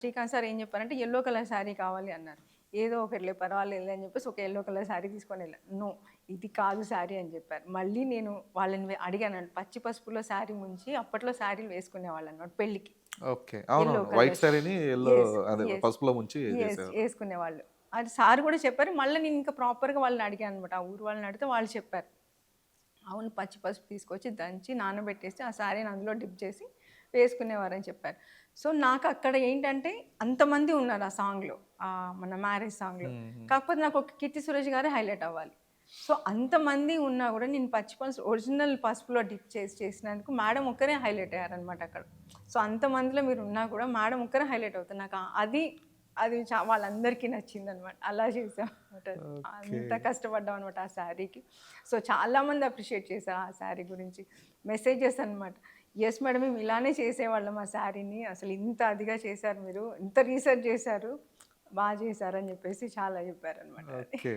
Srikanth sir ఏం చెప్పారంటే yellow colour sari కావాలి అన్నారు. ఏదో ఒకటిలే పర్వాలేదులే అని చెప్పేసి ఒక యెల్లో కలర్ శారీ తీసుకొని వెళ్ళాను. నో, ఇది కాదు శారీ అని చెప్పారు. మళ్ళీ నేను వాళ్ళని అడిగానండి. పచ్చి పసుపులో శారీ ముంచి అప్పట్లో శారీలు వేసుకునేవాళ్ళు అనమాట పెళ్ళికి. ఓకే. యెల్లో అవునవును. White colour. సారీని యెల్లో యెస్. అదే యెస్. పసుపులో ముంచి యెస్. చేసేవారు. ఏసుకునేవాళ్ళు. అది సార్ కూడా చెప్పారు. మళ్ళీ నేను ఇంకా ప్రాపర్‌గా వాళ్ళని అడిగాను అనమాట. ఆ ఊరు వాళ్ళని అడిగితే వాళ్ళు చెప్పారు. అవును, పచ్చి పసుపు తీసుకొచ్చి దంచి నానబెట్టేసి ఆ శారీని అందులో డిప్ చేసి వేసుకునేవారని చెప్పారు. సో, నాకు అక్కడ ఏంటంటే అంతమంది ఉన్నారు ఆ సాంగ్‌లో. మన మ్యారేజ్ సాంగ్‌లో. హుహు. కాకపోతే నాకు ఒక 'కీర్తి సురేష్' గారే హైలైట్ అవ్వాలి. సో, అంతమంది ఉన్నా కూడా నేను పచ్చి పసుపు ఒరిజినల్ పసుపులో డిప్ చేసి చేసినందుకు మేడం ఒక్కరే హైలైట్ అయ్యారనమాట అక్కడ. సో, అంతమందిలో మీరున్నా కూడా మేడం ఒక్కరే హైలైట్ అవుతారు. నాకు అది అది వాళ్ళందరికీ నచ్చిందనమాట. అలా చేసామనమాట. ఓకే. అంత కష్టపడ్డామనమాట ఆ శారీకి. సో, చాలామంది అప్రిషియేట్ చేశారు ఆ శారీ గురించి. మెసేజెస్ అనమాట. యెస్ మేడం, మేము ఇలానే చేసేవాళ్ళం ఆ శారీని. అసలు ఇంత అదిగా చేశారు మీరు. ఇంత రీసెర్చ్ చేశారు. చేశారని చెప్పేసి చాలా చెప్పారనమాట అది. ఓకే.